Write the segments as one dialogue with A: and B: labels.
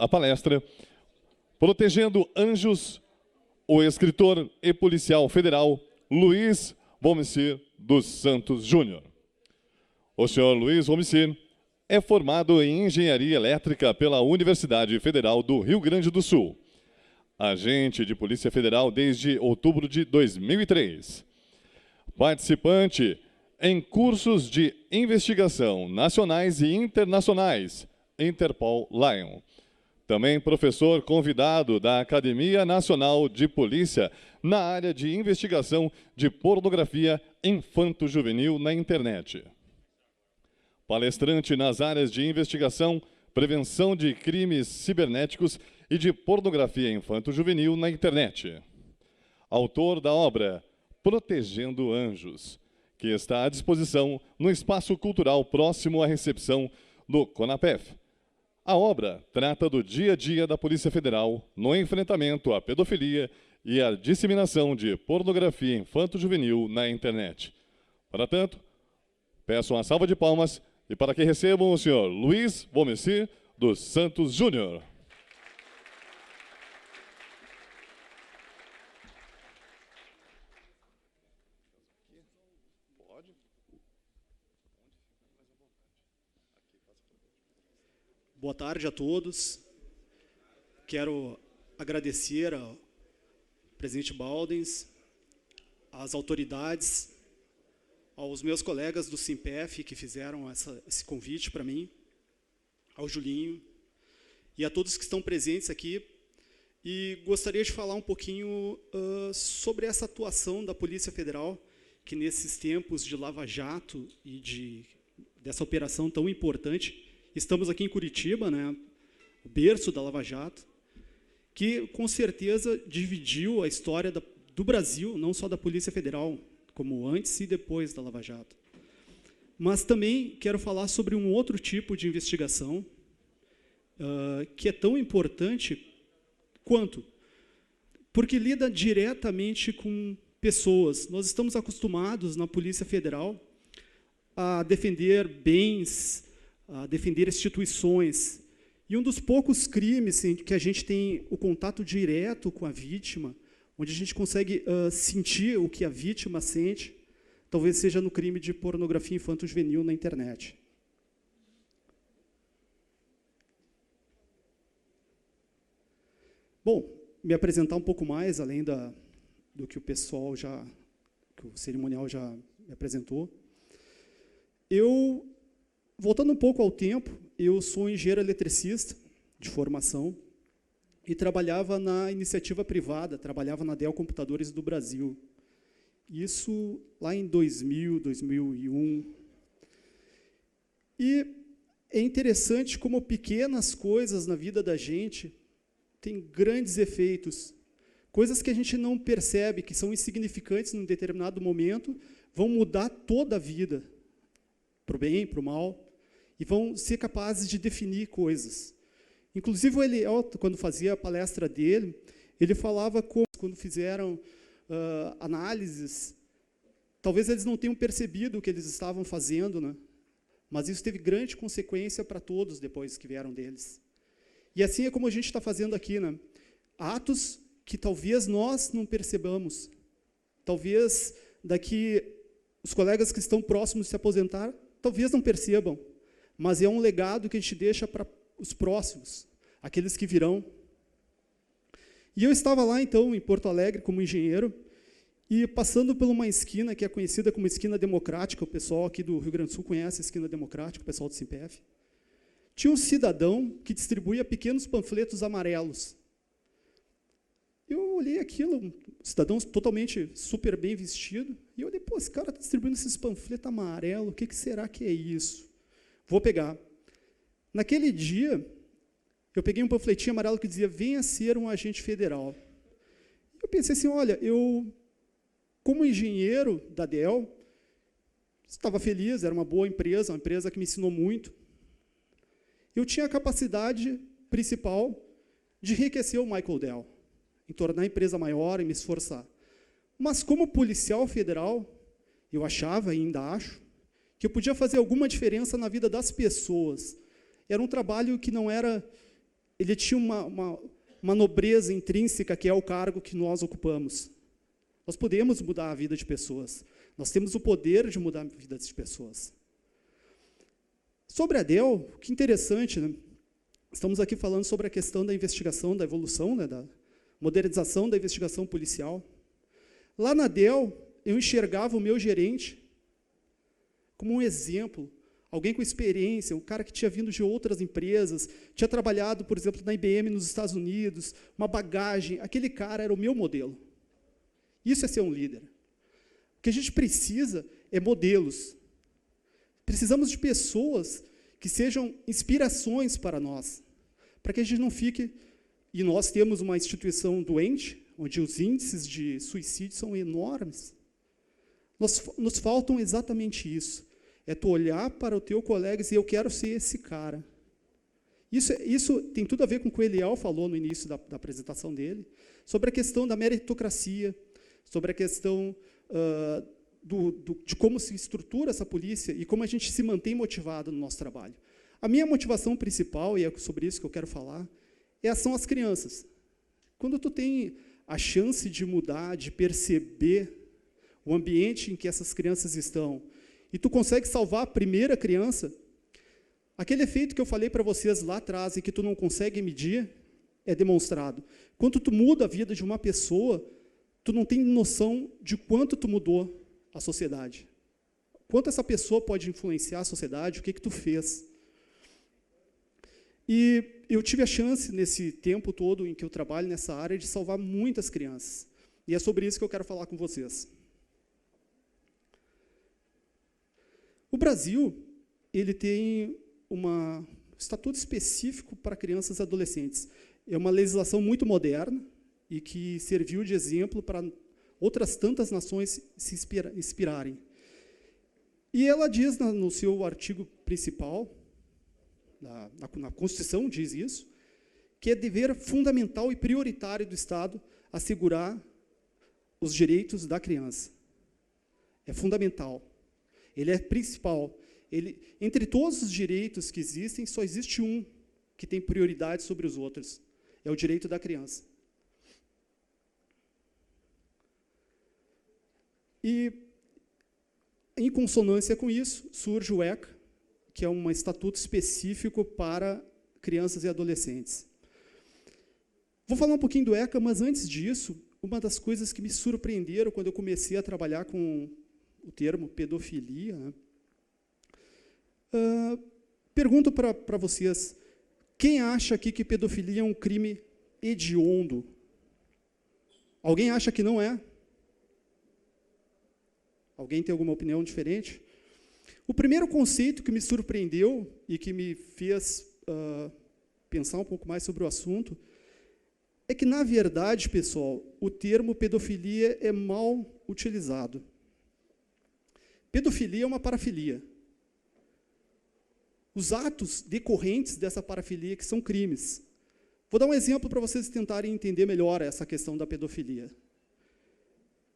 A: a palestra Protegendo Anjos, o escritor e policial federal Luiz Womsir dos Santos Júnior. O senhor Luiz Womsir é formado em Engenharia Elétrica pela Universidade Federal do Rio Grande do Sul. Agente de Polícia Federal desde outubro de 2003. Participante em cursos de investigação nacionais e internacionais, Interpol Lion. Também professor convidado da Academia Nacional de Polícia na área de investigação de pornografia infanto-juvenil na internet. Palestrante nas áreas de investigação, prevenção de crimes cibernéticos e de pornografia infanto-juvenil na internet. Autor da obra Protegendo Anjos, que está à disposição no espaço cultural próximo à recepção do CONAPEF. A obra trata do dia a dia da Polícia Federal no enfrentamento à pedofilia e à disseminação de pornografia infanto-juvenil na internet. Para tanto, peço uma salva de palmas e para que recebam o senhor Luiz Womsir dos Santos Júnior.
B: Boa tarde a todos. Quero agradecer ao presidente Baldens, às autoridades, aos meus colegas do SIMPEF que fizeram esse convite para mim, ao Julinho e a todos que estão presentes aqui. E gostaria de falar um pouquinho sobre essa atuação da Polícia Federal, que nesses tempos de Lava Jato e dessa operação tão importante, estamos aqui em Curitiba, né, o berço da Lava Jato, que com certeza dividiu a história do Brasil, não só da Polícia Federal, como antes e depois da Lava Jato. Mas também quero falar sobre um outro tipo de investigação que é tão importante quanto, porque lida diretamente com pessoas. Nós estamos acostumados na Polícia Federal a defender bens, a defender instituições. E um dos poucos crimes em que a gente tem o contato direto com a vítima, onde a gente consegue sentir o que a vítima sente, talvez seja no crime de pornografia infanto-juvenil na internet. Bom, me apresentar um pouco mais, além do que o pessoal que o cerimonial já me apresentou. Voltando um pouco ao tempo, eu sou engenheiro eletricista de formação e trabalhava na iniciativa privada, trabalhava na Dell Computadores do Brasil. Isso lá em 2000, 2001. E é interessante como pequenas coisas na vida da gente têm grandes efeitos. Coisas que a gente não percebe, que são insignificantes num determinado momento, vão mudar toda a vida, para o bem, para o mal, e vão ser capazes de definir coisas. Inclusive, o Eliel, quando fazia a palestra dele, ele falava como, quando fizeram análises, talvez eles não tenham percebido o que eles estavam fazendo, né? Mas isso teve grande consequência para todos depois que vieram deles. E assim é como a gente está fazendo aqui, né? Atos que talvez nós não percebamos. Talvez daqui os colegas que estão próximos de se aposentar, talvez não percebam. Mas é um legado que a gente deixa para os próximos, aqueles que virão. E eu estava lá, então, em Porto Alegre, como engenheiro, e passando por uma esquina que é conhecida como Esquina Democrática, o pessoal aqui do Rio Grande do Sul conhece a Esquina Democrática, o pessoal do SIMPEF, tinha um cidadão que distribuía pequenos panfletos amarelos. Eu olhei aquilo, um cidadão totalmente super bem vestido, e eu olhei, pô, esse cara está distribuindo esses panfletos amarelos, o que será que é isso? Vou pegar. Naquele dia, eu peguei um panfletinho amarelo que dizia, venha ser um agente federal. Eu pensei assim, olha, eu, como engenheiro da Dell, estava feliz, era uma boa empresa, uma empresa que me ensinou muito. Eu tinha a capacidade principal de enriquecer o Michael Dell, em tornar a empresa maior e me esforçar. Mas, como policial federal, eu achava, e ainda acho, que eu podia fazer alguma diferença na vida das pessoas. Era um trabalho que não era ele tinha uma nobreza intrínseca, que é o cargo que nós ocupamos. Nós podemos mudar a vida de pessoas. Nós temos o poder de mudar a vida de pessoas. Sobre a DEL, que interessante, né? Estamos aqui falando sobre a questão da investigação, da evolução, né, da modernização da investigação policial. Lá na DEL, eu enxergava o meu gerente como um exemplo, alguém com experiência, um cara que tinha vindo de outras empresas, tinha trabalhado, por exemplo, na IBM nos Estados Unidos, uma bagagem. Aquele cara era o meu modelo. Isso é ser um líder. O que a gente precisa é modelos. Precisamos de pessoas que sejam inspirações para nós, para que a gente não fique... E nós temos uma instituição doente, onde os índices de suicídio são enormes. Nos faltam exatamente isso. É tu olhar para o teu colega e dizer, eu quero ser esse cara. Isso tem tudo a ver com o que o Eliel falou no início da apresentação dele, sobre a questão da meritocracia, sobre a questão de como se estrutura essa polícia e como a gente se mantém motivado no nosso trabalho. A minha motivação principal, e é sobre isso que eu quero falar, são as crianças. Quando tu tem a chance de mudar, de perceber o ambiente em que essas crianças estão, e tu consegue salvar a primeira criança, aquele efeito que eu falei para vocês lá atrás e que tu não consegue medir, é demonstrado. Quando tu muda a vida de uma pessoa, tu não tem noção de quanto tu mudou a sociedade. Quanto essa pessoa pode influenciar a sociedade, o que tu fez. E eu tive a chance, nesse tempo todo em que eu trabalho nessa área, de salvar muitas crianças. E é sobre isso que eu quero falar com vocês. O Brasil, ele tem um estatuto específico para crianças e adolescentes. É uma legislação muito moderna e que serviu de exemplo para outras tantas nações se inspirarem. E ela diz no seu artigo principal, na Constituição diz isso, que é dever fundamental e prioritário do Estado assegurar os direitos da criança. É fundamental. Ele é principal. Entre todos os direitos que existem, só existe um que tem prioridade sobre os outros. É o direito da criança. E, em consonância com isso, surge o ECA, que é um estatuto específico para crianças e adolescentes. Vou falar um pouquinho do ECA, mas antes disso, uma das coisas que me surpreenderam quando eu comecei a trabalhar com o termo pedofilia, né? Pergunto para vocês, quem acha aqui que pedofilia é um crime hediondo? Alguém acha que não é? Alguém tem alguma opinião diferente? O primeiro conceito que me surpreendeu e que me fez pensar um pouco mais sobre o assunto é que, na verdade, pessoal, o termo pedofilia é mal utilizado. Pedofilia é uma parafilia. Os atos decorrentes dessa parafilia que são crimes. Vou dar um exemplo para vocês tentarem entender melhor essa questão da pedofilia.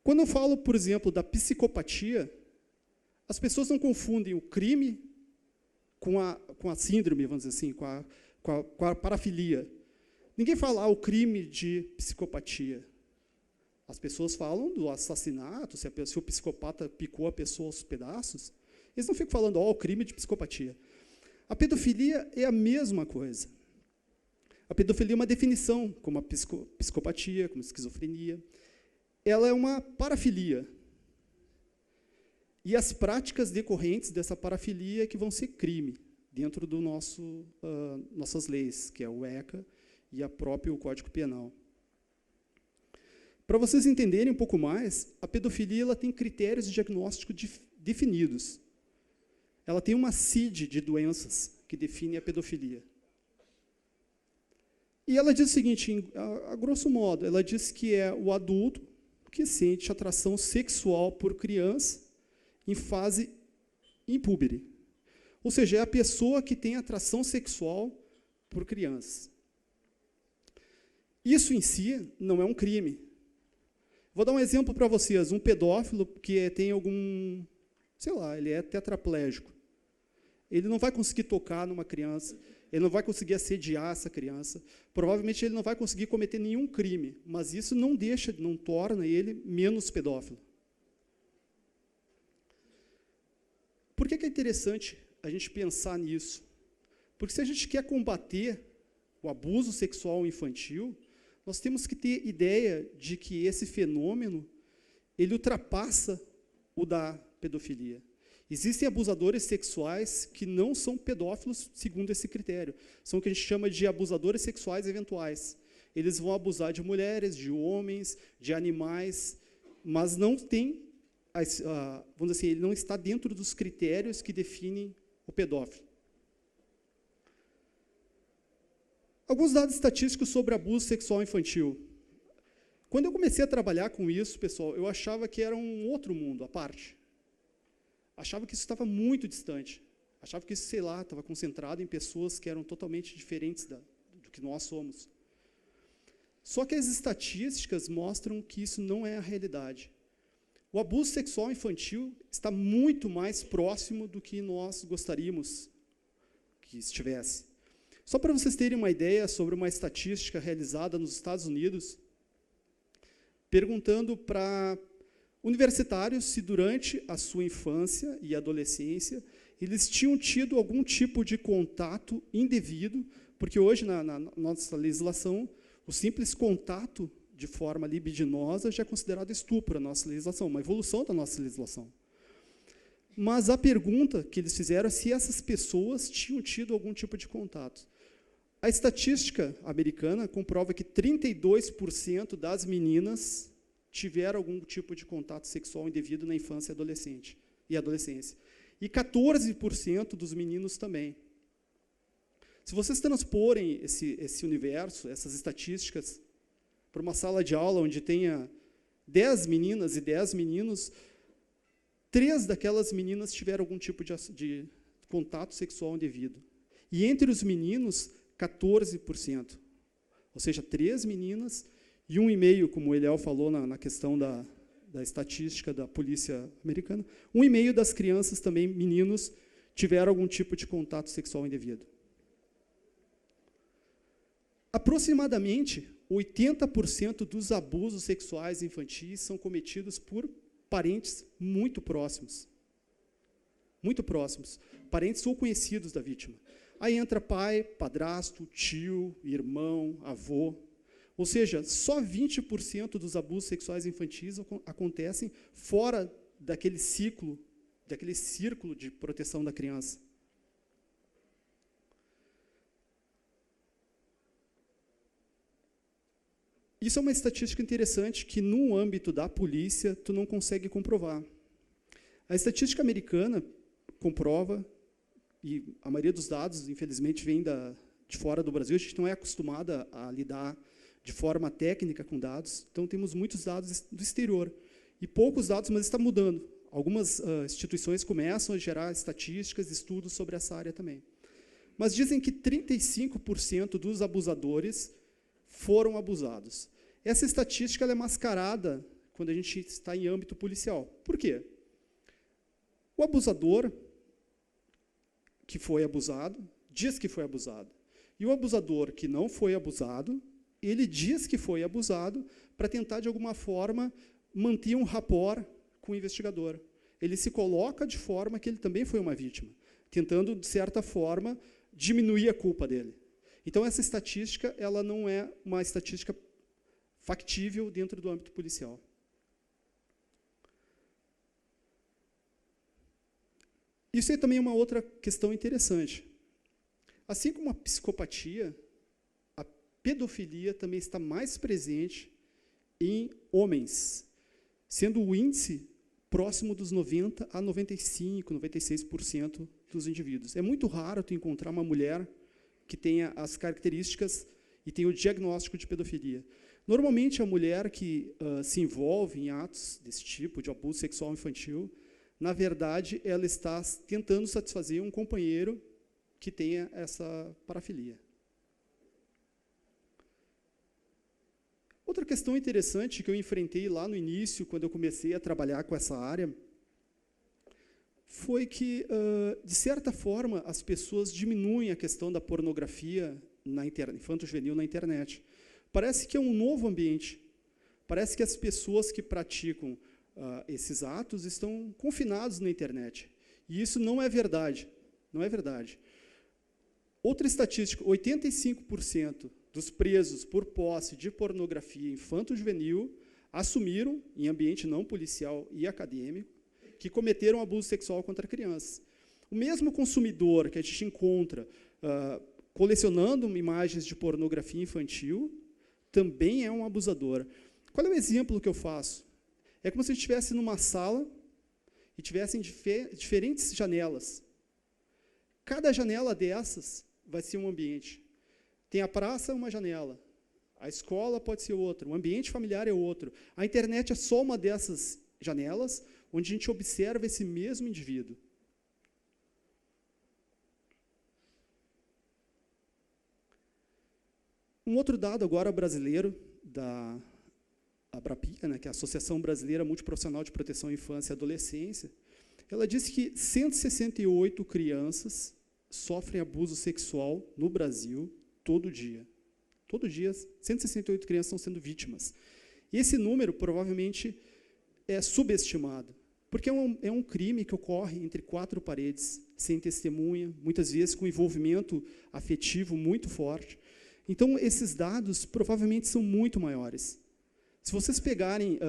B: Quando eu falo, por exemplo, da psicopatia, as pessoas não confundem o crime com a síndrome, vamos dizer assim, com a parafilia. Ninguém fala o crime de psicopatia. As pessoas falam do assassinato, se o psicopata picou a pessoa aos pedaços, eles não ficam falando o crime de psicopatia. A pedofilia é a mesma coisa. A pedofilia é uma definição, como a psicopatia, como a esquizofrenia. Ela é uma parafilia. E as práticas decorrentes dessa parafilia é que vão ser crime, dentro do nossas leis, que é o ECA e o próprio Código Penal. Para vocês entenderem um pouco mais, a pedofilia ela tem critérios de diagnóstico definidos. Ela tem uma CID de doenças que define a pedofilia. E ela diz o seguinte, a grosso modo, ela diz que é o adulto que sente atração sexual por criança em fase impúbere. Ou seja, é a pessoa que tem atração sexual por criança. Isso em si não é um crime. Vou dar um exemplo para vocês. Um pedófilo que tem algum, sei lá, ele é tetraplégico. Ele não vai conseguir tocar numa criança, ele não vai conseguir assediar essa criança, provavelmente ele não vai conseguir cometer nenhum crime, mas isso não torna ele menos pedófilo. Por que é interessante a gente pensar nisso? Porque se a gente quer combater o abuso sexual infantil, nós temos que ter ideia de que esse fenômeno ele ultrapassa o da pedofilia. Existem abusadores sexuais que não são pedófilos segundo esse critério. São o que a gente chama de abusadores sexuais eventuais. Eles vão abusar de mulheres, de homens, de animais, mas não tem, vamos dizer assim, ele não está dentro dos critérios que definem o pedófilo. Alguns dados estatísticos sobre abuso sexual infantil. Quando eu comecei a trabalhar com isso, pessoal, eu achava que era um outro mundo, à parte. Achava que isso estava muito distante. Achava que isso, sei lá, estava concentrado em pessoas que eram totalmente diferentes do que nós somos. Só que as estatísticas mostram que isso não é a realidade. O abuso sexual infantil está muito mais próximo do que nós gostaríamos que estivesse. Só para vocês terem uma ideia sobre uma estatística realizada nos Estados Unidos, perguntando para universitários se durante a sua infância e adolescência eles tinham tido algum tipo de contato indevido, porque hoje, na nossa legislação, o simples contato de forma libidinosa já é considerado estupro na nossa legislação, uma evolução da nossa legislação. Mas a pergunta que eles fizeram é se essas pessoas tinham tido algum tipo de contato. A estatística americana comprova que 32% das meninas tiveram algum tipo de contato sexual indevido na infância e adolescência. E 14% dos meninos também. Se vocês transporem esse universo, essas estatísticas, para uma sala de aula onde tenha 10 meninas e 10 meninos, 3 daquelas meninas tiveram algum tipo de contato sexual indevido. E entre os meninos, 14%. Ou seja, 3 meninas e 1,5%, como o Eliel falou na questão da estatística da polícia americana, 1,5% das crianças também, meninos, tiveram algum tipo de contato sexual indevido. Aproximadamente 80% dos abusos sexuais infantis são cometidos por parentes muito próximos. Muito próximos. Parentes ou conhecidos da vítima. Aí entra pai, padrasto, tio, irmão, avô. Ou seja, só 20% dos abusos sexuais infantis acontecem fora daquele círculo de proteção da criança. Isso é uma estatística interessante que, no âmbito da polícia, tu não consegue comprovar. A estatística americana comprova, e a maioria dos dados, infelizmente, vem de fora do Brasil, a gente não é acostumada a lidar de forma técnica com dados, então temos muitos dados do exterior, e poucos dados, mas está mudando. Algumas instituições começam a gerar estatísticas, estudos sobre essa área também. Mas dizem que 35% dos abusadores foram abusados. Essa estatística ela é mascarada quando a gente está em âmbito policial. Por quê? O abusador que foi abusado diz que foi abusado. E o abusador que não foi abusado, ele diz que foi abusado para tentar, de alguma forma, manter um rapport com o investigador. Ele se coloca de forma que ele também foi uma vítima, tentando, de certa forma, diminuir a culpa dele. Então, essa estatística ela não é uma estatística factível dentro do âmbito policial. Isso é também uma outra questão interessante. Assim como a psicopatia, a pedofilia também está mais presente em homens, sendo o índice próximo dos 90% a 95%, 96% dos indivíduos. É muito raro tu encontrar uma mulher que tenha as características e tenha o diagnóstico de pedofilia. Normalmente, a mulher que se envolve em atos desse tipo, de abuso sexual infantil, na verdade, ela está tentando satisfazer um companheiro que tenha essa parafilia. Outra questão interessante que eu enfrentei lá no início, quando eu comecei a trabalhar com essa área, foi que, de certa forma, as pessoas diminuem a questão da pornografia infanto-juvenil na internet. Parece que é um novo ambiente. Parece que as pessoas que praticam esses atos estão confinados na internet. E isso não é verdade. Não é verdade. Outra estatística, 85% dos presos por posse de pornografia infanto-juvenil assumiram, em ambiente não policial e acadêmico, que cometeram abuso sexual contra crianças. O mesmo consumidor que a gente encontra colecionando imagens de pornografia infantil também é um abusador. Qual é o exemplo que eu faço? É como se a gente estivesse numa sala e tivessem diferentes janelas. Cada janela dessas vai ser um ambiente. Tem a praça, uma janela. A escola pode ser outra. O ambiente familiar é outro. A internet é só uma dessas janelas onde a gente observa esse mesmo indivíduo. Um outro dado agora brasileiro, da ABRAPIA, né, que é a Associação Brasileira Multiprofissional de Proteção à Infância e Adolescência, ela disse que 168 crianças sofrem abuso sexual no Brasil todo dia. Todo dia, 168 crianças estão sendo vítimas. E esse número, provavelmente, é subestimado, porque é um crime que ocorre entre quatro paredes, sem testemunha, muitas vezes com envolvimento afetivo muito forte. Então, esses dados provavelmente são muito maiores. Se vocês pegarem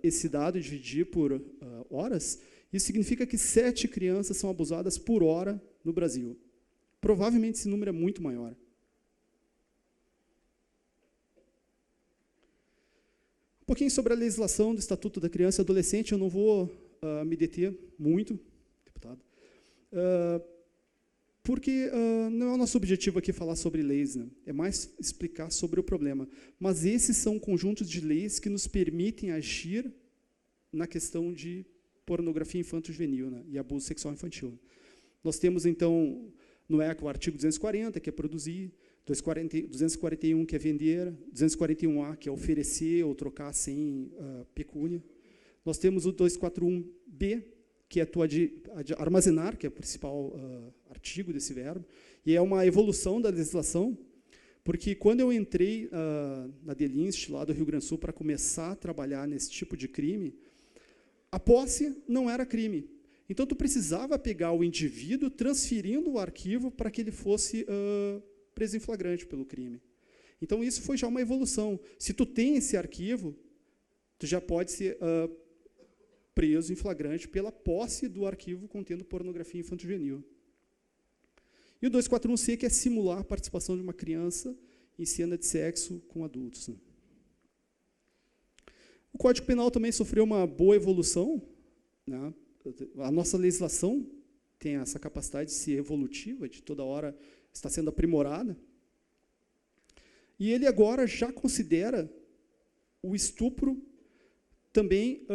B: esse dado e dividir por horas, isso significa que 7 crianças são abusadas por hora no Brasil. Provavelmente esse número é muito maior. Um pouquinho sobre a legislação do Estatuto da Criança e Adolescente, eu não vou me deter muito, deputado, porque não é o nosso objetivo aqui falar sobre leis, né? É mais explicar sobre o problema. Mas esses são conjuntos de leis que nos permitem agir na questão de pornografia infanto-juvenil, né, e abuso sexual infantil. Nós temos, então, no ECA o artigo 240, que é produzir, 241, que é vender, 241A, que é oferecer ou trocar sem pecúnia. Nós temos o 241B, que é armazenar, que é o principal artigo desse verbo, e é uma evolução da legislação, porque quando eu entrei na Delinst, lá do Rio Grande do Sul, para começar a trabalhar nesse tipo de crime, a posse não era crime. Então, tu precisava pegar o indivíduo transferindo o arquivo para que ele fosse preso em flagrante pelo crime. Então, isso foi já uma evolução. Se tu tem esse arquivo, tu já pode ser preso em flagrante pela posse do arquivo contendo pornografia infanto-juvenil. E o 241C, que é simular a participação de uma criança em cena de sexo com adultos, né? O Código Penal também sofreu uma boa evolução, né? A nossa legislação tem essa capacidade de ser evolutiva, de toda hora está sendo aprimorada. E ele agora já considera o estupro também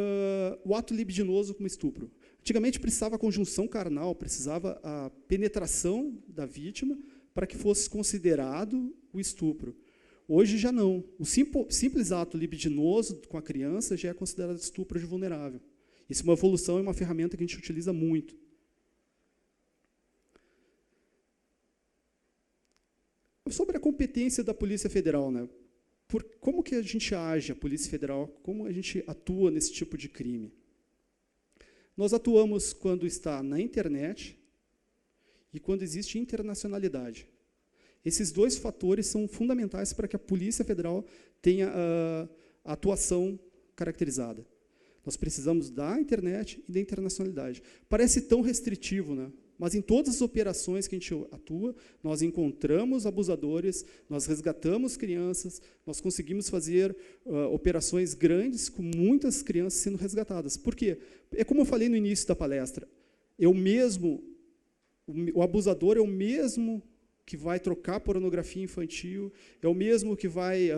B: o ato libidinoso como estupro. Antigamente precisava a conjunção carnal, precisava a penetração da vítima para que fosse considerado o estupro. Hoje já não. O simples ato libidinoso com a criança já é considerado estupro de vulnerável. Isso é uma evolução e uma ferramenta que a gente utiliza muito. Sobre a competência da Polícia Federal, né? Como que a gente age, a Polícia Federal, como a gente atua nesse tipo de crime? Nós atuamos quando está na internet e quando existe internacionalidade. Esses dois fatores são fundamentais para que a Polícia Federal tenha a atuação caracterizada. Nós precisamos da internet e da internacionalidade. Parece tão restritivo, né? Mas em todas as operações que a gente atua, nós encontramos abusadores, nós resgatamos crianças, nós conseguimos fazer operações grandes com muitas crianças sendo resgatadas. Por quê? É como eu falei no início da palestra, o abusador é o mesmo que vai trocar pornografia infantil, é o mesmo que vai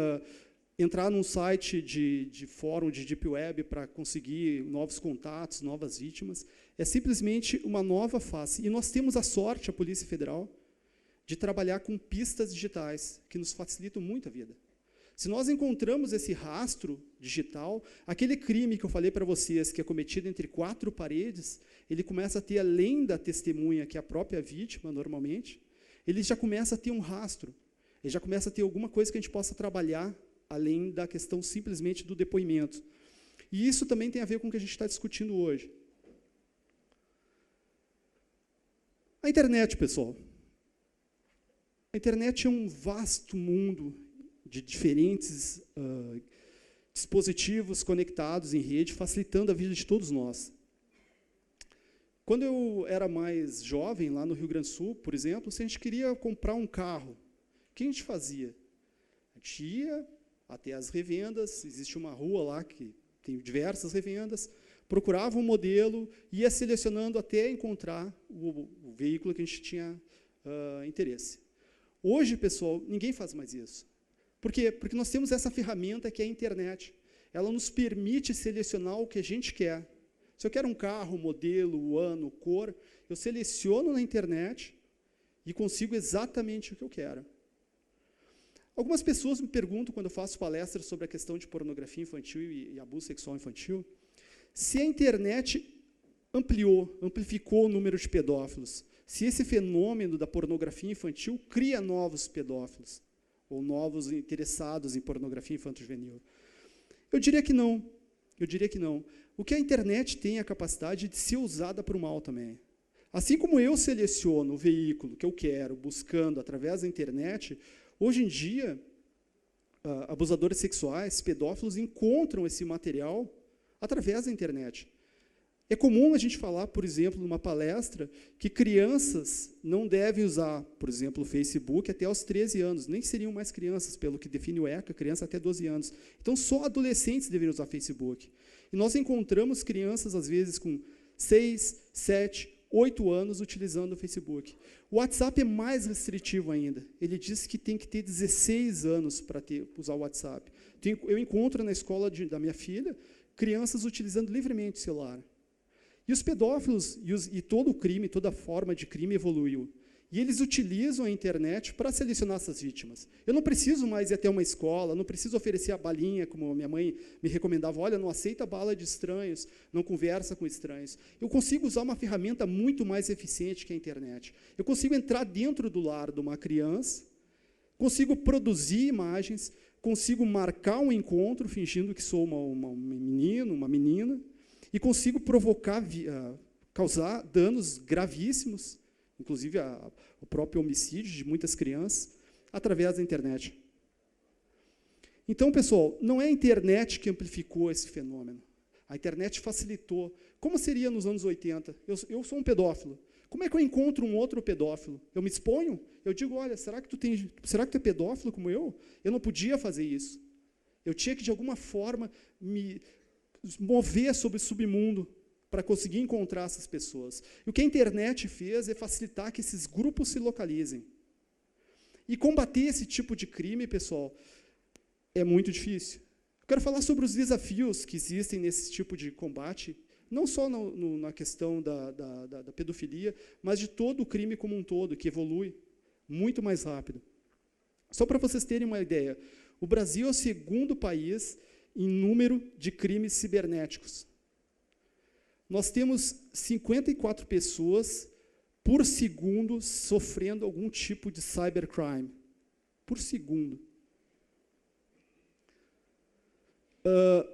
B: entrar num site de fórum, de deep web, para conseguir novos contatos, novas vítimas. É simplesmente uma nova face. E nós temos a sorte, a Polícia Federal, de trabalhar com pistas digitais, que nos facilitam muito a vida. Se nós encontramos esse rastro digital, aquele crime que eu falei para vocês, que é cometido entre 4 paredes, ele começa a ter, além da testemunha, que é a própria vítima, normalmente, ele já começa a ter um rastro, ele já começa a ter alguma coisa que a gente possa trabalhar, além da questão simplesmente do depoimento. E isso também tem a ver com o que a gente está discutindo hoje. A internet, pessoal. A internet é um vasto mundo de diferentes dispositivos conectados em rede, facilitando a vida de todos nós. Quando eu era mais jovem, lá no Rio Grande do Sul, por exemplo, se a gente queria comprar um carro, o que a gente fazia? A gente ia até as revendas, existe uma rua lá que tem diversas revendas, procurava um modelo, ia selecionando até encontrar o veículo que a gente tinha interesse. Hoje, pessoal, ninguém faz mais isso. Por quê? Porque nós temos essa ferramenta que é a internet. Ela nos permite selecionar o que a gente quer. Se eu quero um carro, modelo, ano, cor, eu seleciono na internet e consigo exatamente o que eu quero. Algumas pessoas me perguntam, quando eu faço palestras sobre a questão de pornografia infantil e abuso sexual infantil, se a internet amplificou o número de pedófilos, se esse fenômeno da pornografia infantil cria novos pedófilos, ou novos interessados em pornografia infanto-juvenil. Eu diria que não. Eu diria que não. O que a internet tem é a capacidade de ser usada para o mal também. Assim como eu seleciono o veículo que eu quero, buscando através da internet, hoje em dia, abusadores sexuais, pedófilos, encontram esse material através da internet. É comum a gente falar, por exemplo, numa palestra, que crianças não devem usar, por exemplo, o Facebook até aos 13 anos. Nem seriam mais crianças, pelo que define o ECA, criança até 12 anos. Então, só adolescentes deveriam usar Facebook. E nós encontramos crianças, às vezes, com 6, 7, 8 anos utilizando o Facebook. O WhatsApp é mais restritivo ainda. Ele diz que tem que ter 16 anos para usar o WhatsApp. Eu encontro na escola da minha filha crianças utilizando livremente o celular. E os pedófilos e todo o crime, toda forma de crime evoluiu. E eles utilizam a internet para selecionar essas vítimas. Eu não preciso mais ir até uma escola, não preciso oferecer a balinha, como minha mãe me recomendava, olha, não aceita bala de estranhos, não conversa com estranhos. Eu consigo usar uma ferramenta muito mais eficiente que a internet. Eu consigo entrar dentro do lar de uma criança, consigo produzir imagens, consigo marcar um encontro, fingindo que sou um menino, uma menina, e consigo causar danos gravíssimos, inclusive o próprio homicídio de muitas crianças, através da internet. Então, pessoal, não é a internet que amplificou esse fenômeno. A internet facilitou. Como seria nos anos 80? Eu sou um pedófilo. Como é que eu encontro um outro pedófilo? Eu me exponho? Eu digo, olha, será que tu é pedófilo como eu? Eu não podia fazer isso. Eu tinha que, de alguma forma, me mover sobre o submundo para conseguir encontrar essas pessoas. E o que a internet fez é facilitar que esses grupos se localizem. E combater esse tipo de crime, pessoal, é muito difícil. Eu quero falar sobre os desafios que existem nesse tipo de combate, não só na questão da pedofilia, mas de todo o crime como um todo, que evolui muito mais rápido. Só para vocês terem uma ideia, o Brasil é o segundo país em número de crimes cibernéticos. Nós temos 54 pessoas por segundo sofrendo algum tipo de cybercrime. Por segundo.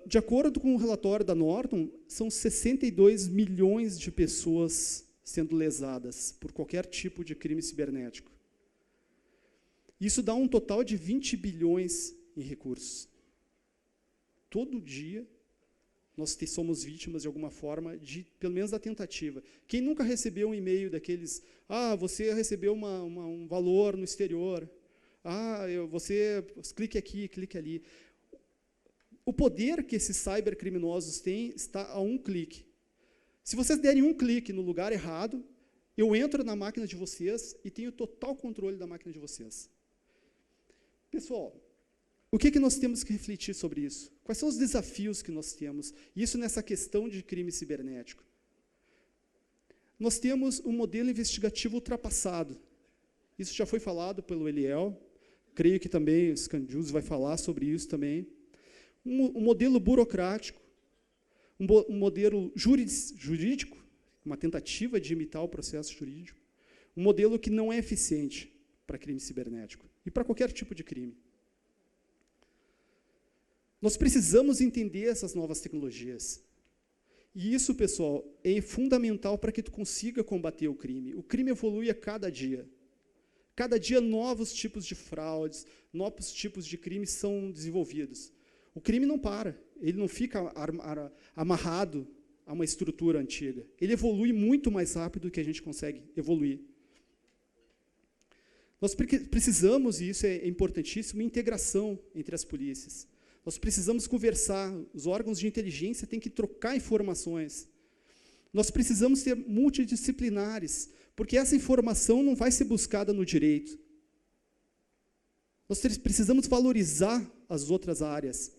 B: De acordo com o relatório da Norton, são 62 milhões de pessoas sendo lesadas por qualquer tipo de crime cibernético. Isso dá um total de 20 bilhões em recursos. Todo dia, nós somos vítimas, de alguma forma, pelo menos da tentativa. Quem nunca recebeu um e-mail daqueles, você recebeu um valor no exterior, você clique aqui, clique ali. O poder que esses cybercriminosos têm está a um clique. Se vocês derem um clique no lugar errado, eu entro na máquina de vocês e tenho total controle da máquina de vocês. Pessoal, o que nós temos que refletir sobre isso? Quais são os desafios que nós temos? Isso nessa questão de crime cibernético. Nós temos um modelo investigativo ultrapassado. Isso já foi falado pelo Eliel. creio que também o Scandius vai falar sobre isso também. Um modelo burocrático, um modelo jurídico, uma tentativa de imitar o processo jurídico, um modelo que não é eficiente para crime cibernético e para qualquer tipo de crime. Nós precisamos entender essas novas tecnologias. E isso, pessoal, é fundamental para que tu consiga combater o crime. O crime evolui a cada dia. Cada dia novos tipos de fraudes, novos tipos de crimes são desenvolvidos. O crime não para, ele não fica amarrado a uma estrutura antiga. Ele evolui muito mais rápido do que a gente consegue evoluir. Nós precisamos, e isso é importantíssimo, integração entre as polícias. Nós precisamos conversar, os órgãos de inteligência têm que trocar informações. Nós precisamos ser multidisciplinares, porque essa informação não vai ser buscada no direito. Nós precisamos valorizar as outras áreas.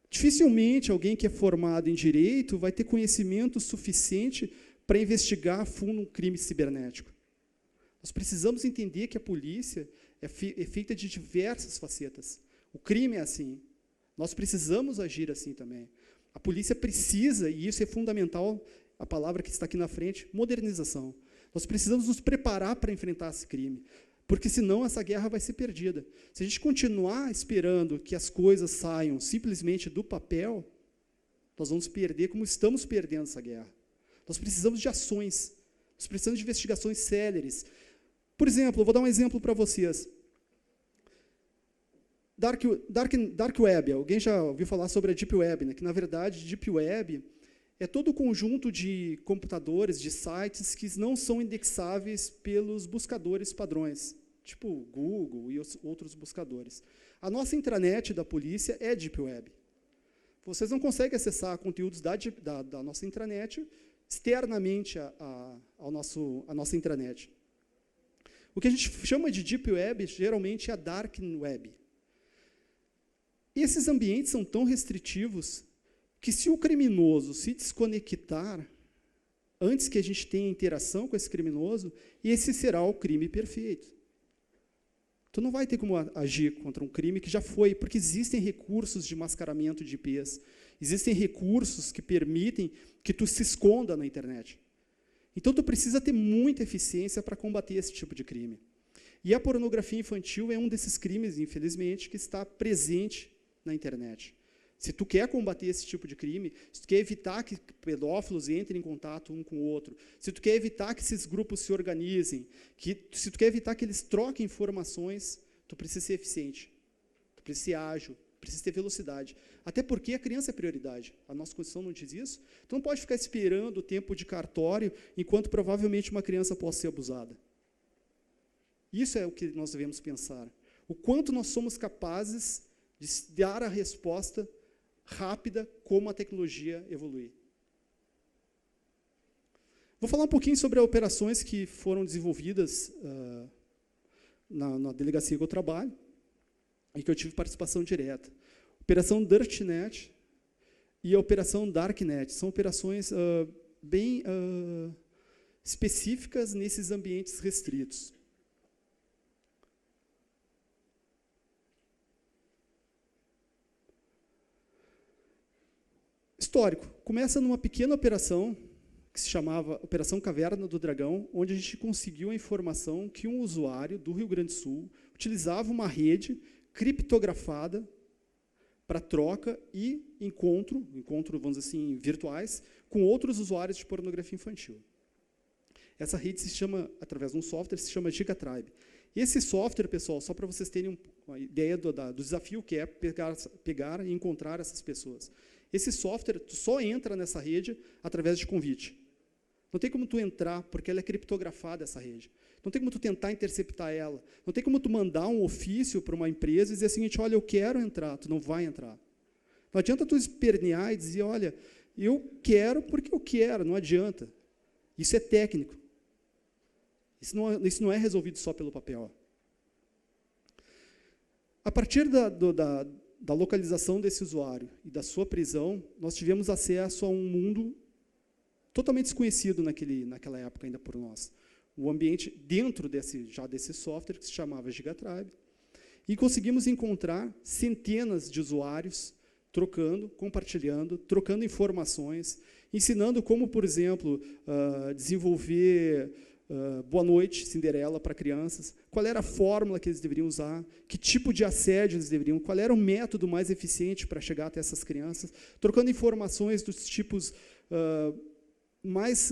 B: Dificilmente alguém que é formado em direito vai ter conhecimento suficiente para investigar a fundo um crime cibernético. Nós precisamos entender que a polícia é feita de diversas facetas. O crime é assim. Nós precisamos agir assim também. A polícia precisa, e isso é fundamental, a palavra que está aqui na frente, modernização. Nós precisamos nos preparar para enfrentar esse crime, porque senão essa guerra vai ser perdida. Se a gente continuar esperando que as coisas saiam simplesmente do papel, nós vamos perder como estamos perdendo essa guerra. Nós precisamos de ações, nós precisamos de investigações céleres. Por exemplo, eu vou dar um exemplo para vocês. Dark Web, alguém já ouviu falar sobre a Deep Web, né? Que, na verdade, Deep Web é todo o conjunto de computadores, de sites que não são indexáveis pelos buscadores padrões, tipo Google e os outros buscadores. A nossa intranet da polícia é Deep Web. Vocês não conseguem acessar conteúdos da nossa intranet externamente à nossa intranet. O que a gente chama de Deep Web, geralmente, é a Dark Web. E esses ambientes são tão restritivos que, se o criminoso se desconectar antes que a gente tenha interação com esse criminoso, esse será o crime perfeito. Tu não vai ter como agir contra um crime que já foi, porque existem recursos de mascaramento de IPs, existem recursos que permitem que tu se esconda na internet. Então, tu precisa ter muita eficiência para combater esse tipo de crime. E a pornografia infantil é um desses crimes, infelizmente, que está presente na internet. Se tu quer combater esse tipo de crime, se tu quer evitar que pedófilos entrem em contato um com o outro, se tu quer evitar que esses grupos se organizem, se tu quer evitar que eles troquem informações, tu precisa ser eficiente, tu precisa ser ágil, precisa ter velocidade. Até porque a criança é prioridade. A nossa Constituição não diz isso. Tu não pode ficar esperando o tempo de cartório, enquanto provavelmente uma criança possa ser abusada. Isso é o que nós devemos pensar. O quanto nós somos capazes de dar a resposta rápida como a tecnologia evoluir. Vou falar um pouquinho sobre as operações que foram desenvolvidas na delegacia que eu trabalho e que eu tive participação direta. Operação DirtNet e a Operação Darknet. São operações bem específicas nesses ambientes restritos. Histórico. Começa numa pequena operação, que se chamava Operação Caverna do Dragão, onde a gente conseguiu a informação que um usuário do Rio Grande do Sul utilizava uma rede criptografada para troca e encontro, vamos dizer assim, virtuais, com outros usuários de pornografia infantil. Essa rede se chama, através de um software, se chama GigaTribe. Esse software, pessoal, só para vocês terem uma ideia do desafio que é pegar e encontrar essas pessoas. Esse software, tu só entra nessa rede através de convite. Não tem como tu entrar, porque ela é criptografada, essa rede. Não tem como tu tentar interceptar ela. Não tem como tu mandar um ofício para uma empresa e dizer o seguinte, olha, eu quero entrar, tu não vai entrar. Não adianta tu espernear e dizer, olha, eu quero porque eu quero, não adianta. Isso é técnico. Isso não é resolvido só pelo papel. A partir da localização desse usuário e da sua prisão, nós tivemos acesso a um mundo totalmente desconhecido naquela época ainda por nós. O ambiente dentro desse software, que se chamava GigaTribe. E conseguimos encontrar centenas de usuários trocando, compartilhando, trocando informações, ensinando como, por exemplo, desenvolver Boa Noite, Cinderela para crianças, qual era a fórmula que eles deveriam usar, que tipo de assédio eles deveriam, qual era o método mais eficiente para chegar até essas crianças, trocando informações dos tipos mais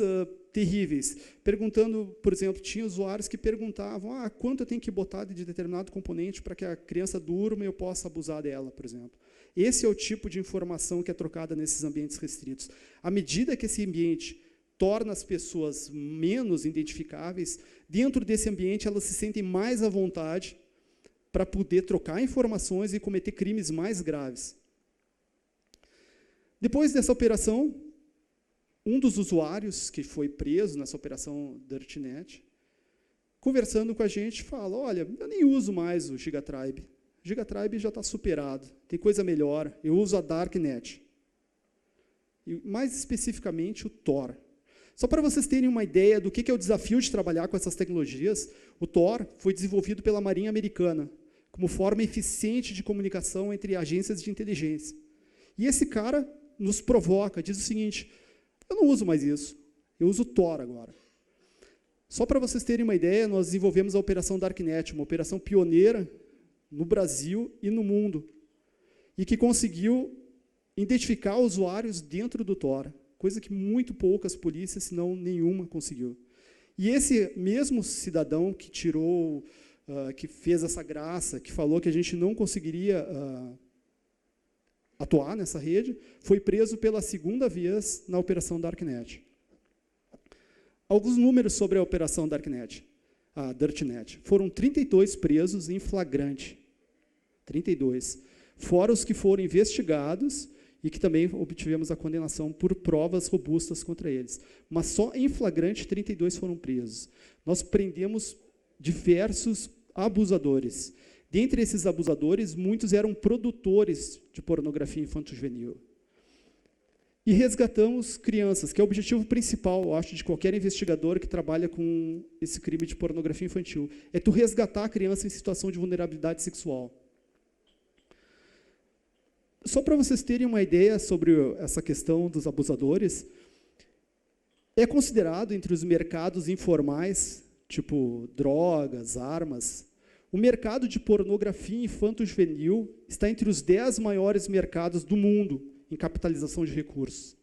B: terríveis, perguntando, por exemplo, tinha usuários que perguntavam quanto eu tenho que botar de determinado componente para que a criança durma e eu possa abusar dela, por exemplo. Esse é o tipo de informação que é trocada nesses ambientes restritos. À medida que esse ambiente torna as pessoas menos identificáveis, dentro desse ambiente elas se sentem mais à vontade para poder trocar informações e cometer crimes mais graves. Depois dessa operação, um dos usuários que foi preso nessa operação DirtNet, conversando com a gente, fala, olha, eu nem uso mais o GigaTribe. O GigaTribe já está superado, tem coisa melhor, eu uso a Darknet. E, mais especificamente, o Tor. Só para vocês terem uma ideia do que é o desafio de trabalhar com essas tecnologias, o Tor foi desenvolvido pela Marinha Americana, como forma eficiente de comunicação entre agências de inteligência. E esse cara nos provoca, diz o seguinte, eu não uso mais isso, eu uso Tor agora. Só para vocês terem uma ideia, nós desenvolvemos a Operação Darknet, uma operação pioneira no Brasil e no mundo, e que conseguiu identificar usuários dentro do Tor, coisa que muito poucas polícias, se não nenhuma, conseguiu. E esse mesmo cidadão que tirou, que fez essa graça, que falou que a gente não conseguiria atuar nessa rede, foi preso pela segunda vez na Operação Darknet. Alguns números sobre a Operação Darknet, a DirtNet. Foram 32 presos em flagrante. 32. Fora os que foram investigados e que também obtivemos a condenação por provas robustas contra eles. Mas só em flagrante 32 foram presos. Nós prendemos diversos abusadores. Dentre esses abusadores, muitos eram produtores de pornografia infanto-juvenil. E resgatamos crianças, que é o objetivo principal, eu acho, de qualquer investigador que trabalha com esse crime de pornografia infantil. É tu resgatar a criança em situação de vulnerabilidade sexual. Só para vocês terem uma ideia sobre essa questão dos abusadores, é considerado entre os mercados informais, tipo drogas, armas, o mercado de pornografia infanto-juvenil está entre os 10 maiores mercados do mundo em capitalização de recursos.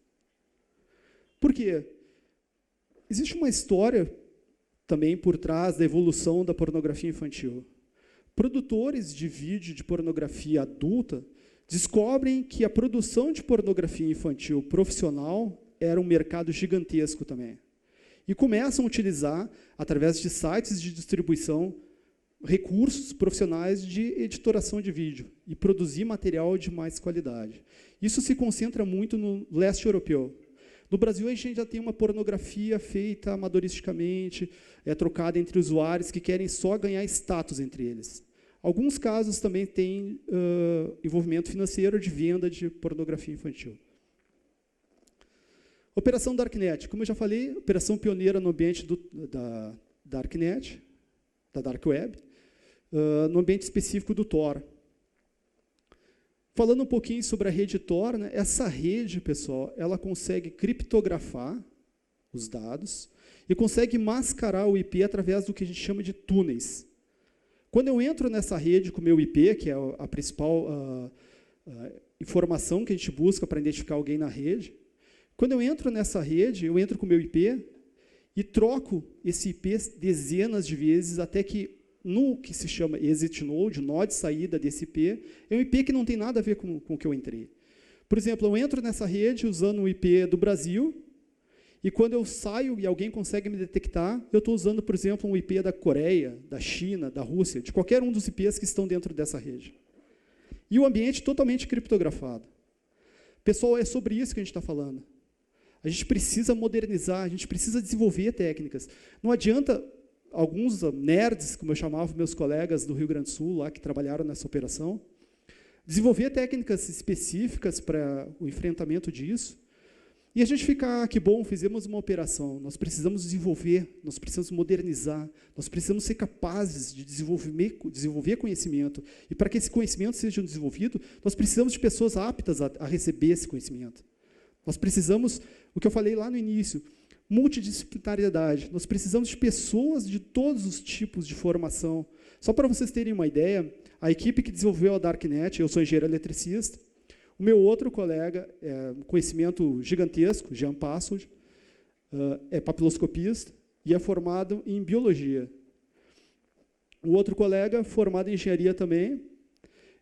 B: Por quê? Existe uma história também por trás da evolução da pornografia infantil. Produtores de vídeo de pornografia adulta descobrem que a produção de pornografia infantil profissional era um mercado gigantesco também. E começam a utilizar, através de sites de distribuição, recursos profissionais de editoração de vídeo e produzir material de mais qualidade. Isso se concentra muito no leste europeu. No Brasil, a gente já tem uma pornografia feita amadoristicamente, trocada entre usuários que querem só ganhar status entre eles. Alguns casos também têm envolvimento financeiro de venda de pornografia infantil. Operação Darknet. Como eu já falei, operação pioneira no ambiente da Darknet, da Dark Web, no ambiente específico do Tor. Falando um pouquinho sobre a rede Tor, né, essa rede, pessoal, ela consegue criptografar os dados e consegue mascarar o IP através do que a gente chama de túneis. Quando eu entro nessa rede com o meu IP, que é a principal informação que a gente busca para identificar alguém na rede, quando eu entro nessa rede, eu entro com o meu IP e troco esse IP dezenas de vezes até que no que se chama exit node, nó de saída desse IP, é um IP que não tem nada a ver com o que eu entrei. Por exemplo, eu entro nessa rede usando um IP do Brasil, e quando eu saio e alguém consegue me detectar, eu estou usando, por exemplo, um IP da Coreia, da China, da Rússia, de qualquer um dos IPs que estão dentro dessa rede. E o ambiente totalmente criptografado. Pessoal, é sobre isso que a gente está falando. A gente precisa modernizar, a gente precisa desenvolver técnicas. Não adianta alguns nerds, como eu chamava meus colegas do Rio Grande do Sul, lá que trabalharam nessa operação, desenvolver técnicas específicas para o enfrentamento disso, E a gente fica, que bom, fizemos uma operação. Nós precisamos desenvolver, nós precisamos modernizar, nós precisamos ser capazes de desenvolver conhecimento. E para que esse conhecimento seja desenvolvido, nós precisamos de pessoas aptas a receber esse conhecimento. Nós precisamos, o que eu falei lá no início, multidisciplinariedade. Nós precisamos de pessoas de todos os tipos de formação. Só para vocês terem uma ideia, a equipe que desenvolveu a Darknet, eu sou engenheiro eletricista, o meu outro colega, um conhecimento gigantesco, Jean Passold, é papiloscopista e é formado em biologia. O outro colega, formado em engenharia também,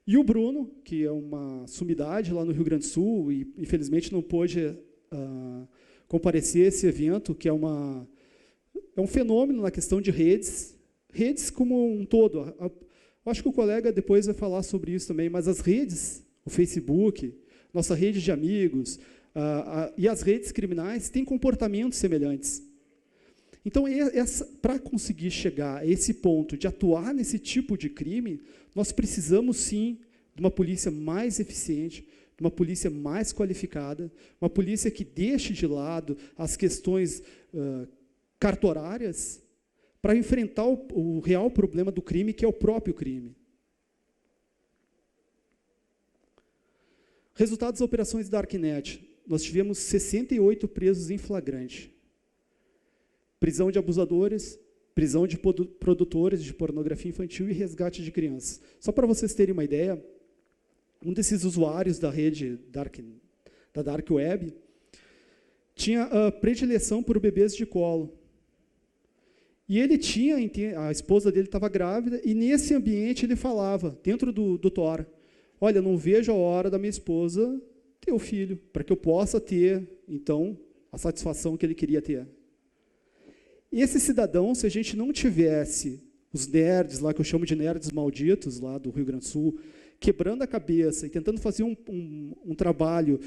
B: e o Bruno, que é uma sumidade lá no Rio Grande do Sul, e infelizmente não pôde comparecer a esse evento, que é um fenômeno na questão de redes como um todo. Eu acho que o colega depois vai falar sobre isso também, mas as redes, o Facebook, nossa rede de amigos, e as redes criminais têm comportamentos semelhantes. Então, para conseguir chegar a esse ponto de atuar nesse tipo de crime, nós precisamos, sim, de uma polícia mais eficiente, de uma polícia mais qualificada, uma polícia que deixe de lado as questões cartorárias para enfrentar o real problema do crime, que é o próprio crime. Resultados das operações da Darknet. Nós tivemos 68 presos em flagrante. Prisão de abusadores, prisão de produtores de pornografia infantil e resgate de crianças. Só para vocês terem uma ideia, um desses usuários da rede da Dark Web tinha predileção por bebês de colo. E ele a esposa dele estava grávida, e nesse ambiente ele falava, dentro do Tor, olha, não vejo a hora da minha esposa ter o filho, para que eu possa ter, então, a satisfação que ele queria ter. Esse cidadão, se a gente não tivesse os nerds lá, que eu chamo de nerds malditos, lá do Rio Grande do Sul, quebrando a cabeça e tentando fazer um trabalho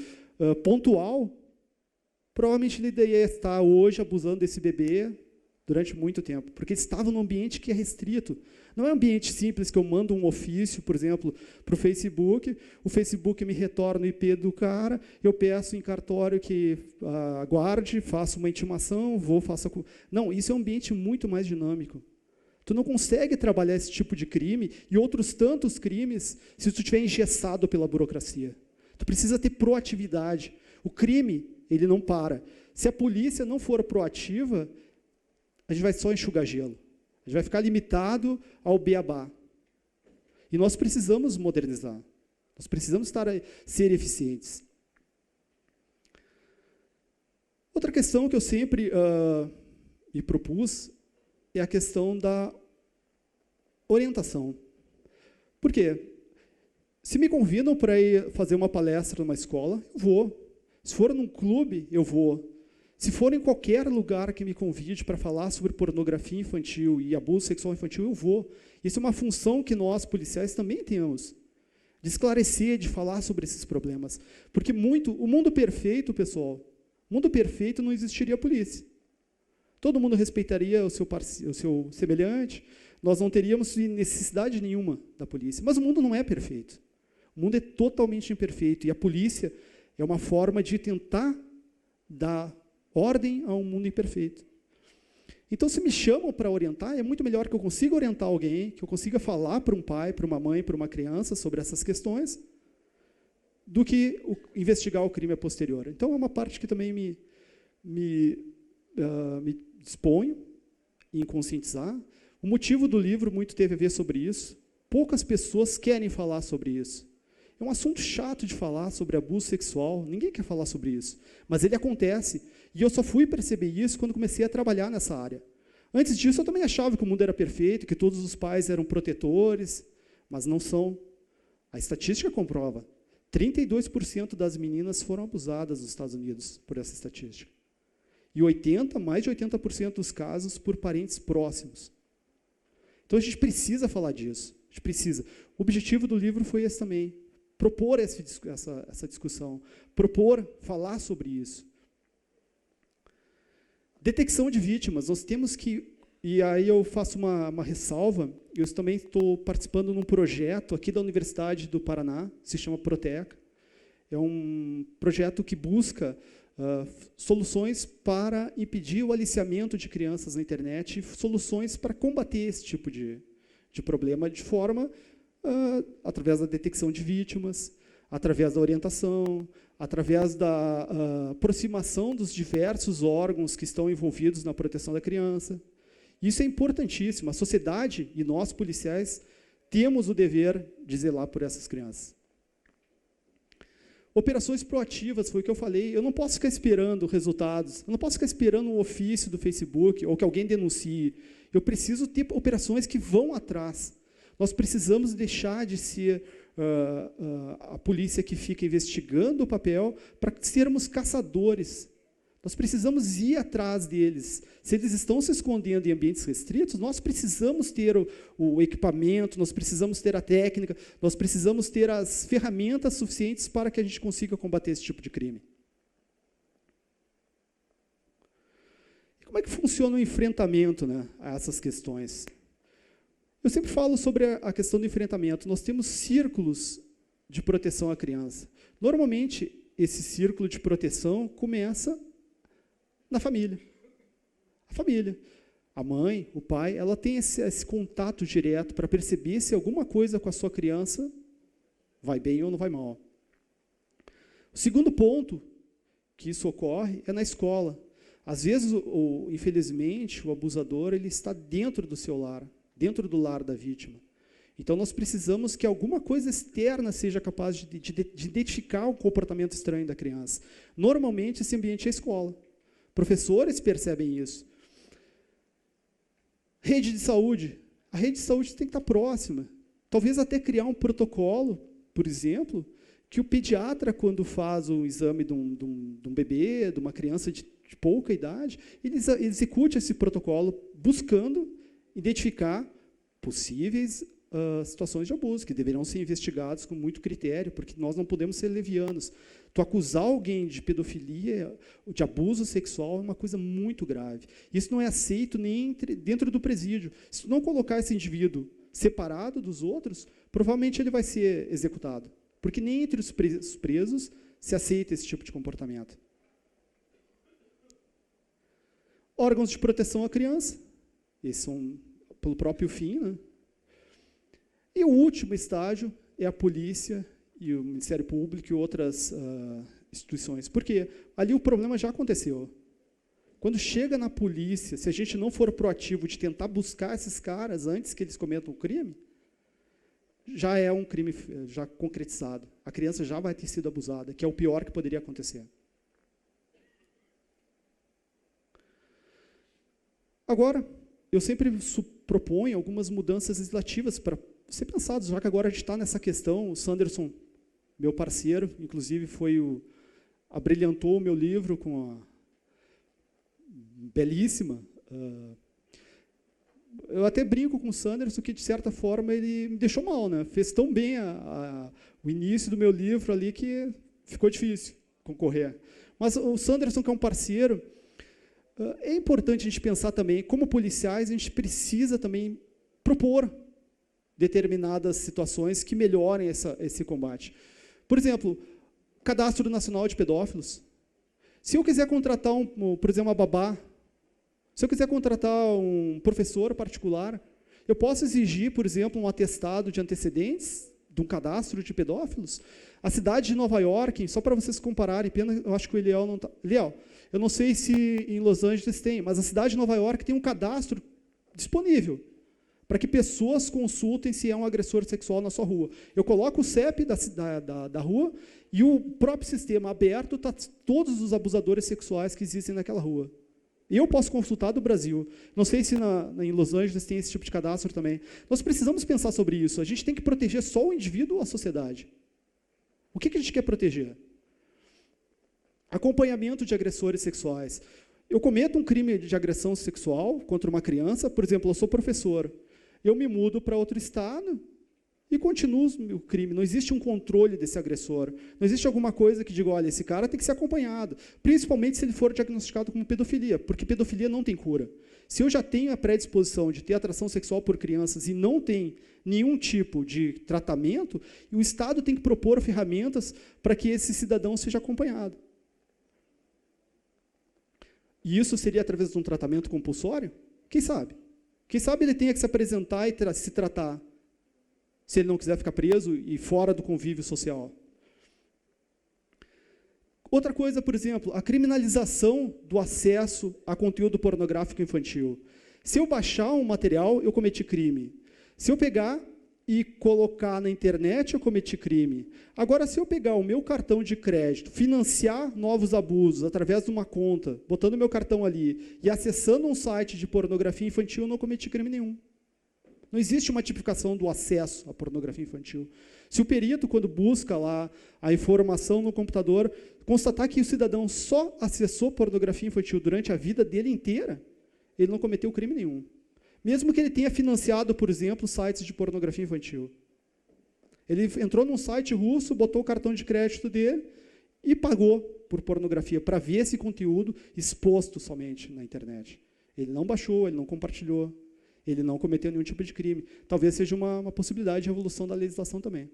B: pontual, provavelmente ele ia estar hoje abusando desse bebê durante muito tempo, porque ele estava num ambiente que é restrito. Não é um ambiente simples que eu mando um ofício, por exemplo, para o Facebook me retorna o IP do cara, eu peço em cartório que aguarde, faço uma intimação, faço... Não, isso é um ambiente muito mais dinâmico. Tu não consegue trabalhar esse tipo de crime e outros tantos crimes se tu estiver engessado pela burocracia. Tu precisa ter proatividade. O crime, ele não para. Se a polícia não for proativa, a gente vai só enxugar gelo. A gente vai ficar limitado ao beabá. E nós precisamos modernizar. Nós precisamos ser eficientes. Outra questão que eu sempre me propus é a questão da orientação. Por quê? Se me convidam para ir fazer uma palestra numa escola, eu vou. Se for num clube, eu vou. Se for em qualquer lugar que me convide para falar sobre pornografia infantil e abuso sexual infantil, eu vou. Isso é uma função que nós, policiais, também temos, de esclarecer, de falar sobre esses problemas. Porque o mundo perfeito, pessoal, o mundo perfeito não existiria polícia. Todo mundo respeitaria o seu semelhante, nós não teríamos necessidade nenhuma da polícia. Mas o mundo não é perfeito. O mundo é totalmente imperfeito, e a polícia é uma forma de tentar dar ordem a um mundo imperfeito. Então, se me chamam para orientar, é muito melhor que eu consiga orientar alguém, que eu consiga falar para um pai, para uma mãe, para uma criança sobre essas questões, do que investigar o crime a posterior. Então, é uma parte que também me disponho em conscientizar. O motivo do livro muito teve a ver sobre isso. Poucas pessoas querem falar sobre isso. É um assunto chato de falar sobre abuso sexual, ninguém quer falar sobre isso, mas ele acontece, e eu só fui perceber isso quando comecei a trabalhar nessa área. Antes disso, eu também achava que o mundo era perfeito, que todos os pais eram protetores, mas não são. A estatística comprova, 32% das meninas foram abusadas nos Estados Unidos por essa estatística, e mais de 80% dos casos por parentes próximos. Então, a gente precisa falar disso, a gente precisa. O objetivo do livro foi esse também, propor essa discussão, falar sobre isso. Detecção de vítimas, nós temos que, e aí eu faço uma ressalva, eu também estou participando num projeto aqui da Universidade do Paraná, se chama Proteca, é um projeto que busca soluções para impedir o aliciamento de crianças na internet, soluções para combater esse tipo de problema de forma através da detecção de vítimas, através da orientação, através da aproximação dos diversos órgãos que estão envolvidos na proteção da criança. Isso é importantíssimo. A sociedade e nós, policiais, temos o dever de zelar por essas crianças. Operações proativas, foi o que eu falei. Eu não posso ficar esperando resultados, eu não posso ficar esperando um ofício do Facebook ou que alguém denuncie. Eu preciso ter operações que vão atrás. Nós precisamos deixar de ser a polícia que fica investigando o papel para sermos caçadores. Nós precisamos ir atrás deles. Se eles estão se escondendo em ambientes restritos, nós precisamos ter o equipamento, nós precisamos ter a técnica, nós precisamos ter as ferramentas suficientes para que a gente consiga combater esse tipo de crime. E como é que funciona o enfrentamento, né, a essas questões? Eu sempre falo sobre a questão do enfrentamento. Nós temos círculos de proteção à criança. Normalmente, esse círculo de proteção começa na família. A família. A mãe, o pai, ela tem esse contato direto para perceber se alguma coisa com a sua criança vai bem ou não vai mal. O segundo ponto que isso ocorre é na escola. Às vezes, infelizmente, o abusador ele está dentro do seu lar, dentro do lar da vítima. Então, nós precisamos que alguma coisa externa seja capaz de identificar o comportamento estranho da criança. Normalmente, esse ambiente é a escola. Professores percebem isso. Rede de saúde. A rede de saúde tem que estar próxima. Talvez até criar um protocolo, por exemplo, que o pediatra, quando faz o exame de um bebê, de uma criança de pouca idade, ele execute esse protocolo buscando identificar possíveis situações de abuso, que deverão ser investigados com muito critério, porque nós não podemos ser levianos. Tu acusar alguém de pedofilia, de abuso sexual, é uma coisa muito grave. Isso não é aceito nem dentro do presídio. Se tu não colocar esse indivíduo separado dos outros, provavelmente ele vai ser executado, porque nem entre os presos se aceita esse tipo de comportamento. Órgãos de proteção à criança. Esses são pelo próprio fim, né? E o último estágio é a polícia e o Ministério Público e outras instituições. Por quê? Ali o problema já aconteceu. Quando chega na polícia, se a gente não for proativo de tentar buscar esses caras antes que eles cometam o crime, já é um crime já concretizado. A criança já vai ter sido abusada, que é o pior que poderia acontecer. Agora, eu sempre proponho algumas mudanças legislativas para ser pensados, já que agora a gente está nessa questão. O Sanderson, meu parceiro, inclusive abrilhantou o meu livro com a belíssima. Eu até brinco com o Sanderson que, de certa forma, ele me deixou mal, né? Fez tão bem o início do meu livro ali que ficou difícil concorrer. Mas o Sanderson, que é um parceiro, é importante a gente pensar também, como policiais, a gente precisa também propor determinadas situações que melhorem esse combate. Por exemplo, Cadastro Nacional de Pedófilos. Se eu quiser contratar, por exemplo, uma babá, se eu quiser contratar um professor particular, eu posso exigir, por exemplo, um atestado de antecedentes de um cadastro de pedófilos? A cidade de Nova York, só para vocês compararem, pena, eu acho que o Eliel não está... Eliel, eu não sei se em Los Angeles tem, mas a cidade de Nova York tem um cadastro disponível para que pessoas consultem se é um agressor sexual na sua rua. Eu coloco o CEP da rua e o próprio sistema aberto está todos os abusadores sexuais que existem naquela rua. Eu posso consultar do Brasil. Não sei se em Los Angeles tem esse tipo de cadastro também. Nós precisamos pensar sobre isso. A gente tem que proteger só o indivíduo ou a sociedade? O que a gente quer proteger? Acompanhamento de agressores sexuais. Eu cometo um crime de agressão sexual contra uma criança, por exemplo, eu sou professor. Eu me mudo para outro estado e continuo o crime. Não existe um controle desse agressor. Não existe alguma coisa que diga, olha, esse cara tem que ser acompanhado, principalmente se ele for diagnosticado como pedofilia, porque pedofilia não tem cura. Se eu já tenho a predisposição de ter atração sexual por crianças e não tem nenhum tipo de tratamento, o Estado tem que propor ferramentas para que esse cidadão seja acompanhado. E isso seria através de um tratamento compulsório? Quem sabe? Quem sabe ele tenha que se apresentar e se tratar, se ele não quiser ficar preso e fora do convívio social. Outra coisa, por exemplo, a criminalização do acesso a conteúdo pornográfico infantil. Se eu baixar um material, eu cometi crime. Se eu pegar e colocar na internet, eu cometi crime. Agora, se eu pegar o meu cartão de crédito, financiar novos abusos através de uma conta, botando meu cartão ali e acessando um site de pornografia infantil, eu não cometi crime nenhum. Não existe uma tipificação do acesso à pornografia infantil. Se o perito, quando busca lá a informação no computador, constatar que o cidadão só acessou pornografia infantil durante a vida dele inteira, ele não cometeu crime nenhum. Mesmo que ele tenha financiado, por exemplo, sites de pornografia infantil. Ele entrou num site russo, botou o cartão de crédito dele e pagou por pornografia, para ver esse conteúdo exposto somente na internet. Ele não baixou, ele não compartilhou, ele não cometeu nenhum tipo de crime. Talvez seja uma possibilidade de evolução da legislação também.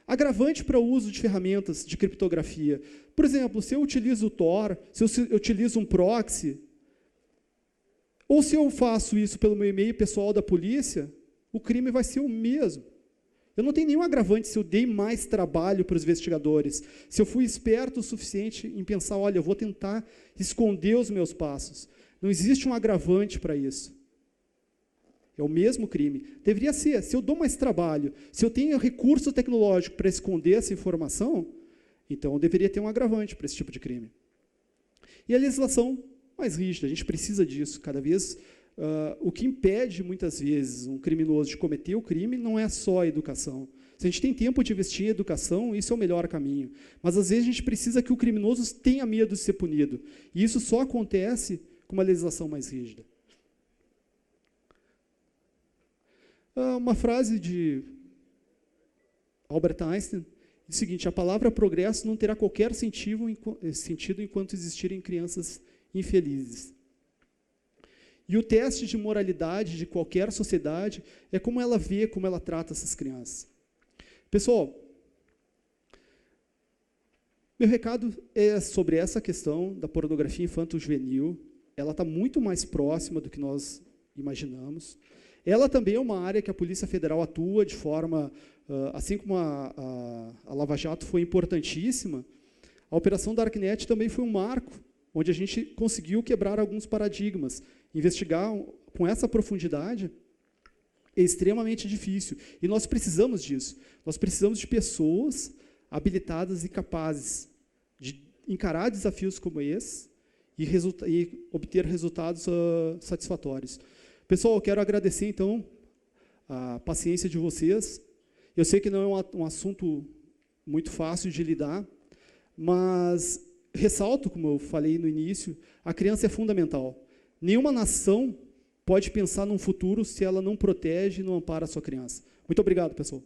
B: Agravante para o uso de ferramentas de criptografia. Por exemplo, se eu utilizo o Tor, se eu utilizo um proxy, ou se eu faço isso pelo meu e-mail pessoal da polícia, o crime vai ser o mesmo. Eu não tenho nenhum agravante se eu dei mais trabalho para os investigadores, se eu fui esperto o suficiente em pensar, olha, eu vou tentar esconder os meus passos. Não existe um agravante para isso. É o mesmo crime. Deveria ser, se eu dou mais trabalho, se eu tenho recurso tecnológico para esconder essa informação, então eu deveria ter um agravante para esse tipo de crime. E a legislação mais rígida, a gente precisa disso. Cada vez, o que impede, muitas vezes, um criminoso de cometer o crime não é só a educação. Se a gente tem tempo de investir em educação, isso é o melhor caminho. Mas, às vezes, a gente precisa que o criminoso tenha medo de ser punido. E isso só acontece com uma legislação mais rígida. Uma frase de Albert Einstein diz o seguinte: a palavra progresso não terá qualquer sentido enquanto existirem crianças infelizes. E o teste de moralidade de qualquer sociedade é como ela vê, como ela trata essas crianças. Pessoal, meu recado é sobre essa questão da pornografia infanto-juvenil. Ela está muito mais próxima do que nós imaginamos. Ela também é uma área que a Polícia Federal atua de forma, assim como a Lava Jato foi importantíssima, a Operação Darknet também foi um marco, onde a gente conseguiu quebrar alguns paradigmas. Investigar com essa profundidade é extremamente difícil. E nós precisamos disso. Nós precisamos de pessoas habilitadas e capazes de encarar desafios como esse e obter resultados satisfatórios. Pessoal, eu quero agradecer, então, a paciência de vocês. Eu sei que não é um assunto muito fácil de lidar, mas ressalto, como eu falei no início, a criança é fundamental. Nenhuma nação pode pensar num futuro se ela não protege e não ampara a sua criança. Muito obrigado, pessoal.